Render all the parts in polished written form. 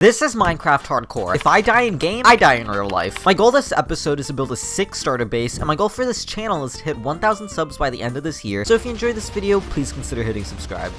This is Minecraft Hardcore. If I die in game, I die in real life. My goal this episode is to build a 6 starter base, and my goal for this channel is to hit 1,000 subs by the end of this year, so if you enjoyed this video, please consider hitting subscribe.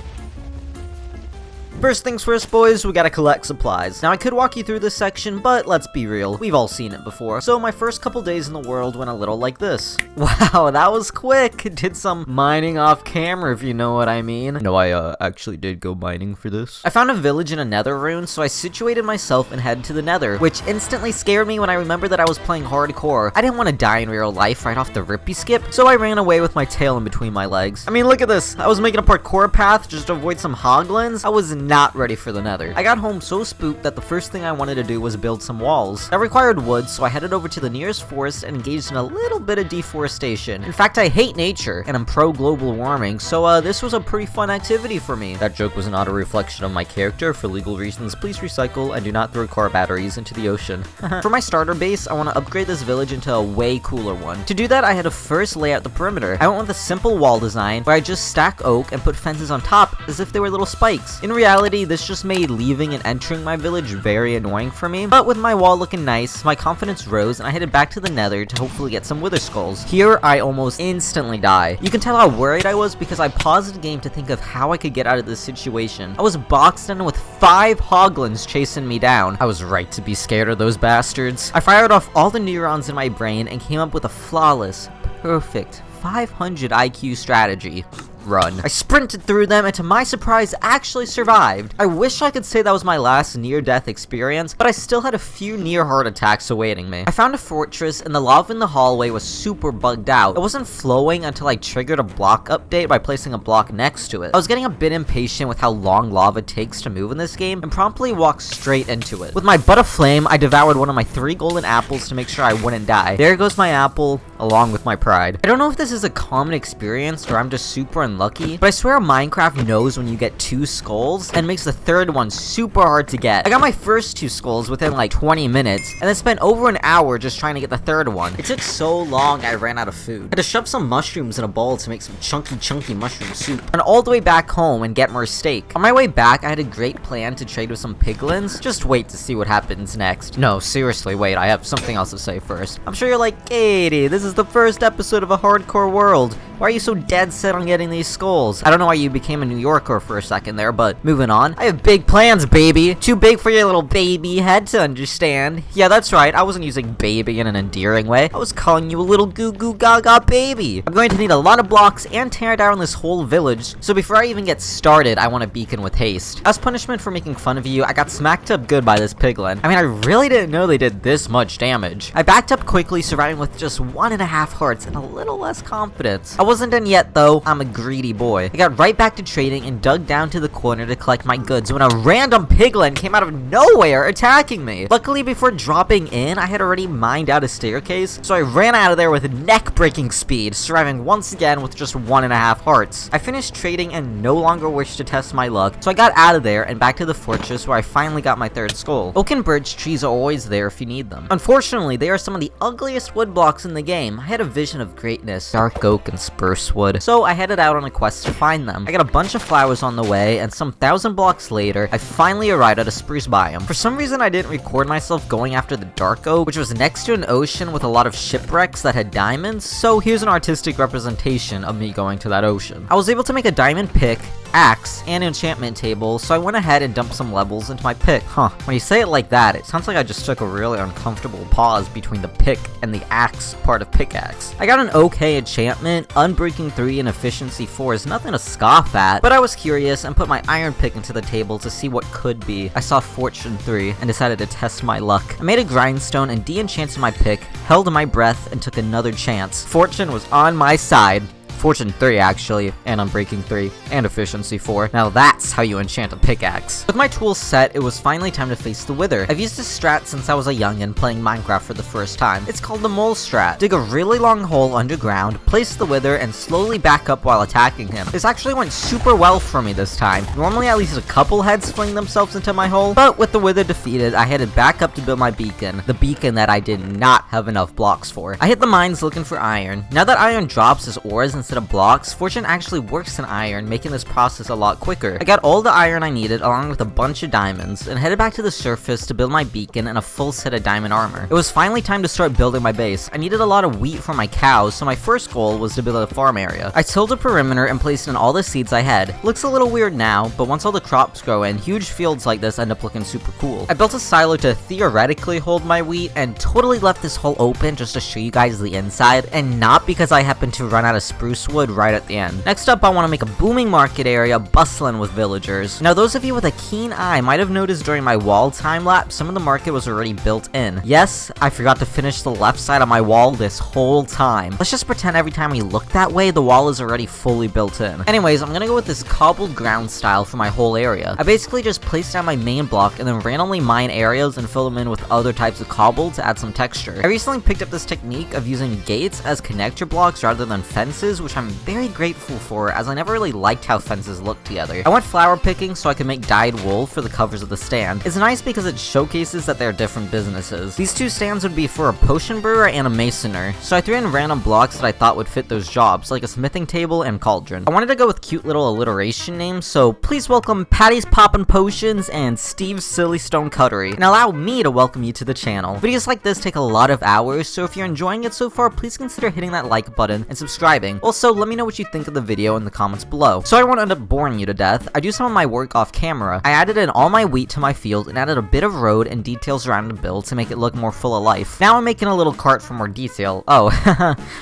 First things first, boys, we gotta collect supplies. Now, I could walk you through this section, but let's be real, we've all seen it before. So my first couple days in the world went a little like this. Wow, that was quick. Did some mining off camera, if you know what I mean. No, I actually did go mining for this. I found a village in a nether rune, so I situated myself and headed to the nether, which instantly scared me when I remembered that I was playing hardcore. I didn't want to die in real life right off the rippy skip, so I ran away with my tail in between my legs. I mean, look at this. I was making a parkour path just to avoid some hoglins. I was not ready for the nether. I got home so spooked that the first thing I wanted to do was build some walls. That required wood, so I headed over to the nearest forest and engaged in a little bit of deforestation. In fact, I hate nature, and I'm pro global warming, so this was a pretty fun activity for me. That joke was not a reflection of my character. For legal reasons, please recycle and do not throw car batteries into the ocean. For my starter base, I want to upgrade this village into a way cooler one. To do that, I had to first lay out the perimeter. I went with a simple wall design where I just stack oak and put fences on top as if they were little spikes. In reality, this just made leaving and entering my village very annoying for me, but with my wall looking nice, my confidence rose and I headed back to the nether to hopefully get some wither skulls. Here, I almost instantly die. You can tell how worried I was because I paused the game to think of how I could get out of this situation. I was boxed in with 5 hoglins chasing me down. I was right to be scared of those bastards. I fired off all the neurons in my brain and came up with a flawless, perfect 500 IQ strategy. Run. I sprinted through them and to my surprise actually survived. I wish I could say that was my last near-death experience, but I still had a few near heart attacks awaiting me. I found a fortress and the lava in the hallway was super bugged out. It wasn't flowing until I triggered a block update by placing a block next to it. I was getting a bit impatient with how long lava takes to move in this game and promptly walked straight into it. With my butt aflame, I devoured one of my 3 golden apples to make sure I wouldn't die. There goes my apple, along with my pride. I don't know if this is a common experience or I'm just super unlucky, but I swear Minecraft knows when you get 2 skulls and makes the 3rd one super hard to get. I got my first 2 skulls within like 20 minutes and then spent over an hour just trying to get the 3rd one. It took so long I ran out of food. I had to shove some mushrooms in a bowl to make some chunky mushroom soup. And all the way back home and get more steak. On my way back, I had a great plan to trade with some piglins. Just wait to see what happens next. No, seriously, wait, I have something else to say first. I'm sure you're like, Katie, this is the first episode of a hardcore world. Why are you so dead set on getting these skulls? I don't know why you became a New Yorker for a second there, but moving on. I have big plans, baby. Too big for your little baby head to understand. Yeah, that's right. I wasn't using baby in an endearing way. I was calling you a little goo goo gaga baby. I'm going to need a lot of blocks and tear down this whole village. So before I even get started, I want a beacon with haste. As punishment for making fun of you, I got smacked up good by this piglin. I mean, I really didn't know they did this much damage. I backed up quickly, surviving with just 1.5 hearts and a little less confidence. I wasn't done yet though. I'm a greedy boy. I got right back to trading and dug down to the corner to collect my goods when a random piglin came out of nowhere attacking me. Luckily, before dropping in, I had already mined out a staircase, so I ran out of there with neck-breaking speed, surviving once again with just 1.5 hearts. I finished trading and no longer wished to test my luck, so I got out of there and back to the fortress where I finally got my 3rd skull. Oak and birch trees are always there if you need them. Unfortunately, they are some of the ugliest wood blocks in the game. I had a vision of greatness, dark oak and spruce wood, so I headed out on a quest to find them. I got a bunch of flowers on the way, and some 1,000 blocks later, I finally arrived at a spruce biome. For some reason, I didn't record myself going after the dark oak, which was next to an ocean with a lot of shipwrecks that had diamonds, so here's an artistic representation of me going to that ocean. I was able to make a diamond pick, axe, and enchantment table, so I went ahead and dumped some levels into my pick. When you say it like that, it sounds like I just took a really uncomfortable pause between the pick and the axe part of pickaxe. I got an okay enchantment. Unbreaking 3 and efficiency 4 is nothing to scoff at, but I was curious and put my iron pick into the table to see what could be. I saw fortune 3 and decided to test my luck. I made a grindstone and de-enchanted my pick, held my breath, and took another chance. Fortune was on my side. Fortune 3 actually, and Unbreaking 3, and Efficiency 4. Now that's how you enchant a pickaxe. With my tools set, it was finally time to face the Wither. I've used this strat since I was a youngin' playing Minecraft for the first time. It's called the mole strat. Dig a really long hole underground, place the Wither, and slowly back up while attacking him. This actually went super well for me this time. Normally at least a couple heads fling themselves into my hole, but with the Wither defeated, I headed back up to build my beacon. The beacon that I did not have enough blocks for. I hit the mines looking for iron. Now that iron drops as ores instead instead of blocks, fortune actually works in iron, making this process a lot quicker. I got all the iron I needed along with a bunch of diamonds, and headed back to the surface to build my beacon and a full set of diamond armor. It was finally time to start building my base. I needed a lot of wheat for my cows, so my first goal was to build a farm area. I tilled a perimeter and placed in all the seeds I had. Looks a little weird now, but once all the crops grow in, huge fields like this end up looking super cool. I built a silo to theoretically hold my wheat, and totally left this hole open just to show you guys the inside, and not because I happened to run out of spruce wood right at the end. Next up, I want to make a booming market area bustling with villagers. Now, those of you with a keen eye might have noticed during my wall time-lapse, some of the market was already built in. Yes, I forgot to finish the left side of my wall this whole time. Let's just pretend every time we look that way, the wall is already fully built in. Anyways, I'm gonna go with this cobbled ground style for my whole area. I basically just placed down my main block and then randomly mine areas and fill them in with other types of cobble to add some texture. I recently picked up this technique of using gates as connector blocks rather than fences, which I'm very grateful for, as I never really liked how fences looked together. I went flower picking so I could make dyed wool for the covers of the stand. It's nice because it showcases that they're different businesses. These two stands would be for a potion brewer and a masoner, so I threw in random blocks that I thought would fit those jobs, like a smithing table and cauldron. I wanted to go with cute little alliteration names, so please welcome Patty's Poppin' Potions and Steve's Silly Stone Cuttery, and allow me to welcome you to the channel. Videos like this take a lot of hours, so if you're enjoying it so far, please consider hitting that like button and subscribing. Also, let me know what you think of the video in the comments below. So I won't end up boring you to death, I do some of my work off camera. I added in all my wheat to my field and added a bit of road and details around the build to make it look more full of life. Now I'm making a little cart for more detail. Oh,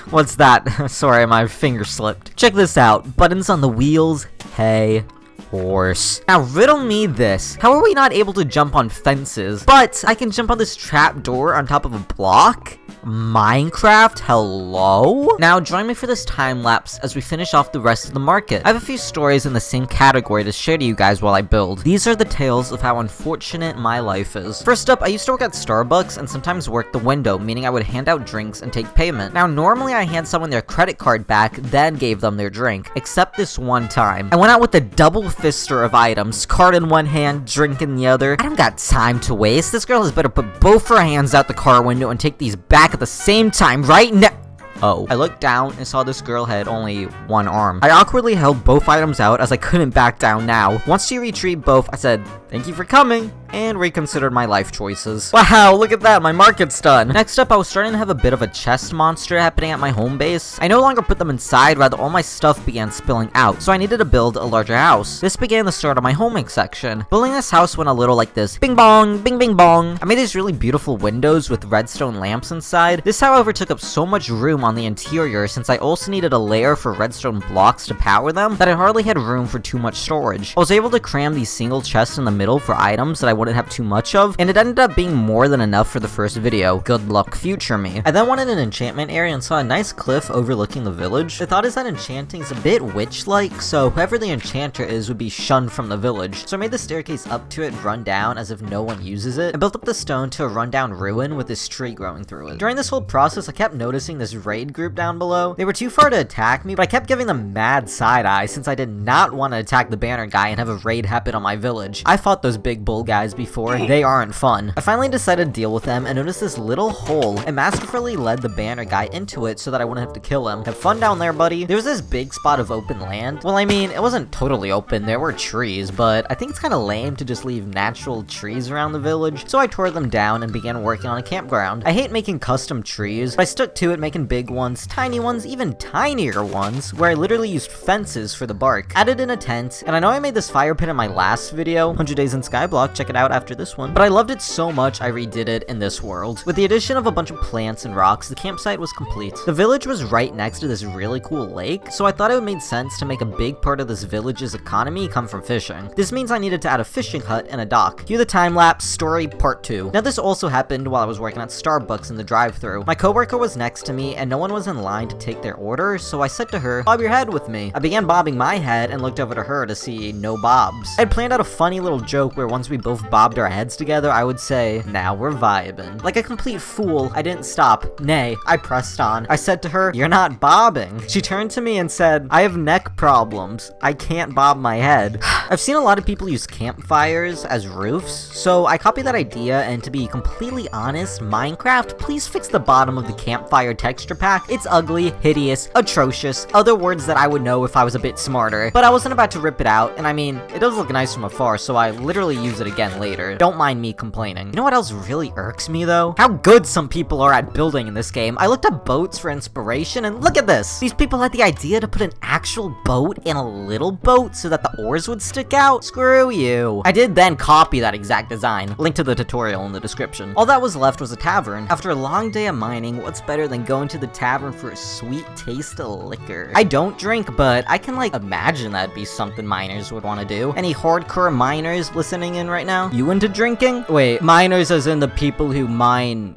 what's that? Sorry, my finger slipped. Check this out. Buttons on the wheels. Hey. Horse. Now riddle me this. How are we not able to jump on fences, but I can jump on this trap door on top of a block? Minecraft? Hello? Now join me for this time lapse as we finish off the rest of the market. I have a few stories in the same category to share to you guys while I build. These are the tales of how unfortunate my life is. First up, I used to work at Starbucks and sometimes work the window, meaning I would hand out drinks and take payment. Now normally I hand someone their credit card back, then gave them their drink, except this one time. I went out with a double fister of items, card in one hand, drink in the other. I don't got time to waste. This girl has better put both her hands out the car window and take these back at the same time right now. Oh. I looked down and saw this girl had only one arm. I awkwardly held both items out as I couldn't back down now. Once she retrieved both, I said, "Thank you for coming," and reconsidered my life choices. Wow, look at that, my market's done. Next up, I was starting to have a bit of a chest monster happening at my home base. I no longer put them inside, rather all my stuff began spilling out, so I needed to build a larger house. This began the start of my homing section. Building this house went a little like this. Bing bong, bing bing bong. I made these really beautiful windows with redstone lamps inside. This, however, took up so much room on the interior since I also needed a layer for redstone blocks to power them that I hardly had room for too much storage. I was able to cram these single chests in the middle for items that I wouldn't have too much of, and it ended up being more than enough for the first video. Good luck, future me. I then wanted an enchantment area and saw a nice cliff overlooking the village. The thought is that enchanting is a bit witch-like, so whoever the enchanter is would be shunned from the village. So I made the staircase up to it run down as if no one uses it. I built up the stone to a rundown ruin with this tree growing through it. During this whole process, I kept noticing this raid group down below. They were too far to attack me, but I kept giving them mad side-eye since I did not want to attack the banner guy and have a raid happen on my village. I fought those big bull guys before, they aren't fun. I finally decided to deal with them and noticed this little hole and masterfully led the banner guy into it so that I wouldn't have to kill him. Have fun down there, buddy. There was this big spot of open land. Well, I mean, it wasn't totally open, there were trees, but I think it's kind of lame to just leave natural trees around the village, so I tore them down and began working on a campground. I hate making custom trees, but I stuck to it, making big ones, tiny ones, even tinier ones, where I literally used fences for the bark. Added in a tent, and I know I made this fire pit in my last video, 100 Days in Skyblock, check it out after this one, but I loved it so much I redid it in this world. With the addition of a bunch of plants and rocks, the campsite was complete. The village was right next to this really cool lake, so I thought it would make sense to make a big part of this village's economy come from fishing. This means I needed to add a fishing hut and a dock. Cue the time-lapse story part 2. Now this also happened while I was working at Starbucks in the drive-thru. My coworker was next to me and no one was in line to take their order, so I said to her, "Bob your head with me." I began bobbing my head and looked over to her to see no bobs. I had planned out a funny little joke where once we both bobbed our heads together, I would say, now we're vibing. Like a complete fool, I didn't stop. Nay, I pressed on. I said to her, "You're not bobbing." She turned to me and said, "I have neck problems. I can't bob my head." I've seen a lot of people use campfires as roofs, so I copied that idea, and to be completely honest, Minecraft, please fix the bottom of the campfire texture pack. It's ugly, hideous, atrocious, other words that I would know if I was a bit smarter, but I wasn't about to rip it out, and I mean, it does look nice from afar, so I literally use it again later. Don't mind me complaining. You know what else really irks me though? How good some people are at building in this game. I looked up boats for inspiration, and look at this! These people had the idea to put an actual boat in a little boat so that the oars would stick out. Screw you. I did then copy that exact design. Link to the tutorial in the description. All that was left was a tavern. After a long day of mining, what's better than going to the tavern for a sweet taste of liquor? I don't drink, but I can like imagine that'd be something miners would want to do. Any hardcore miners listening in right now? You into drinking? Wait, miners as in the people who mine,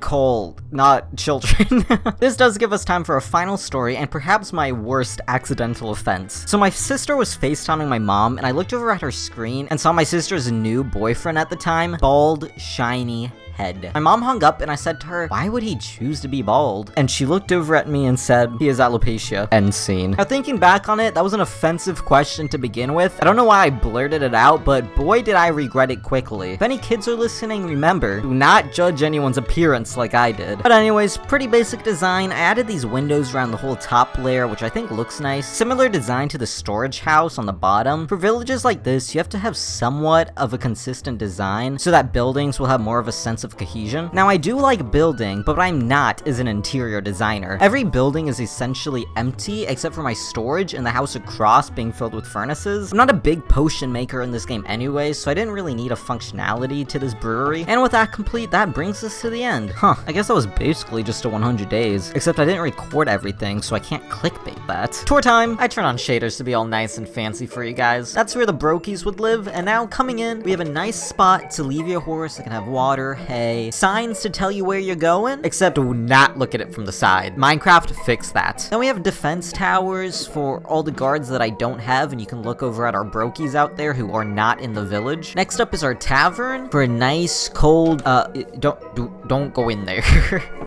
coal, not children. This does give us time for a final story, and perhaps my worst accidental offense. So my sister was FaceTiming my mom, and I looked over at her screen and saw my sister's new boyfriend at the time, bald, shiny head. My mom hung up and I said to her, "Why would he choose to be bald?" And she looked over at me and said, "He has alopecia." End scene. Now thinking back on it, that was an offensive question to begin with. I don't know why I blurted it out, but boy did I regret it quickly. If any kids are listening, remember, do not judge anyone's appearance like I did. But anyways, pretty basic design. I added these windows around the whole top layer, which I think looks nice. Similar design to the storage house on the bottom. For villages like this, you have to have somewhat of a consistent design so that buildings will have more of a sense of cohesion. Now I do like building, but what I'm not is an interior designer. Every building is essentially empty except for my storage and the house across being filled with furnaces. I'm not a big potion maker in this game anyway, so I didn't really need a functionality to this brewery. And with that complete, that brings us to the end. Huh, I guess that was basically just a 100 days, except I didn't record everything, so I can't clickbait that. Tour time! I turn on shaders to be all nice and fancy for you guys. That's where the brokies would live, and now coming in, we have a nice spot to leave your horse. It can have water, hay, signs to tell you where you're going, except do not look at it from the side. Minecraft fixed that. Then we have defense towers for all the guards that I don't have, and you can look over at our brokies out there who are not in the village. Next up is our tavern for a nice cold, don't go in there.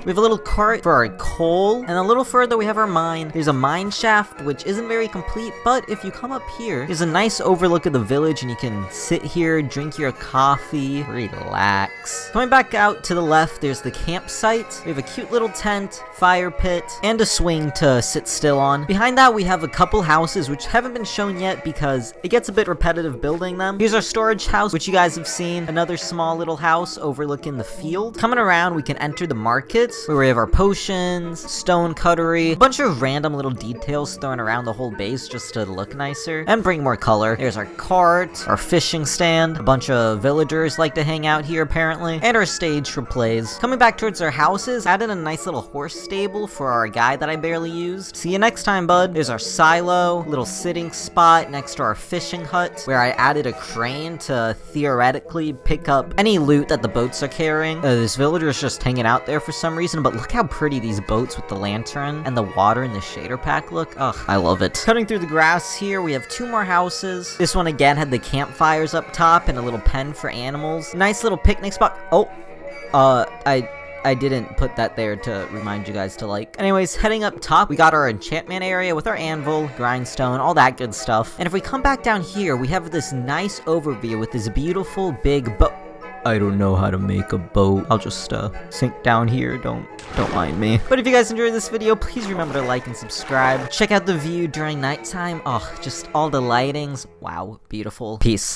We have a little cart for our coal, and a little further we have our mine. There's a mine shaft, which isn't very complete, but if you come up here, there's a nice overlook of the village, and you can sit here, drink your coffee, relax. Coming back out to the left, there's the campsite. We have a cute little tent, fire pit, and a swing to sit still on. Behind that, we have a couple houses, which haven't been shown yet because it gets a bit repetitive building them. Here's our storage house, which you guys have seen. Another small little house overlooking the field. Coming around, we can enter the market, where we have our potions, stone cutlery, a bunch of random little details thrown around the whole base just to look nicer and bring more color. There's our cart, our fishing stand, a bunch of villagers like to hang out here apparently, and our stage for plays. Coming back towards our houses, added a nice little horse stable for our guy that I barely used. See you next time, bud. There's our silo, little sitting spot next to our fishing hut, where I added a crane to theoretically pick up any loot that the boats are carrying. This villager is just hanging out there for some reason, but look how pretty these boats with the lantern and the water in the shader pack look. Ugh, I love it. Cutting through the grass here, we have 2 more houses. This one again had the campfires up top and a little pen for animals. Nice little picnic spot. Oh, I didn't put that there to remind you guys to like. Anyways, heading up top, we got our enchantment area with our anvil, grindstone, all that good stuff. And if we come back down here, we have this nice overview with this beautiful big boat. I don't know how to make a boat. I'll just sink down here. Don't mind me. But if you guys enjoyed this video, please remember to like and subscribe. Check out the view during nighttime. Oh, just all the lightings. Wow, beautiful. Peace.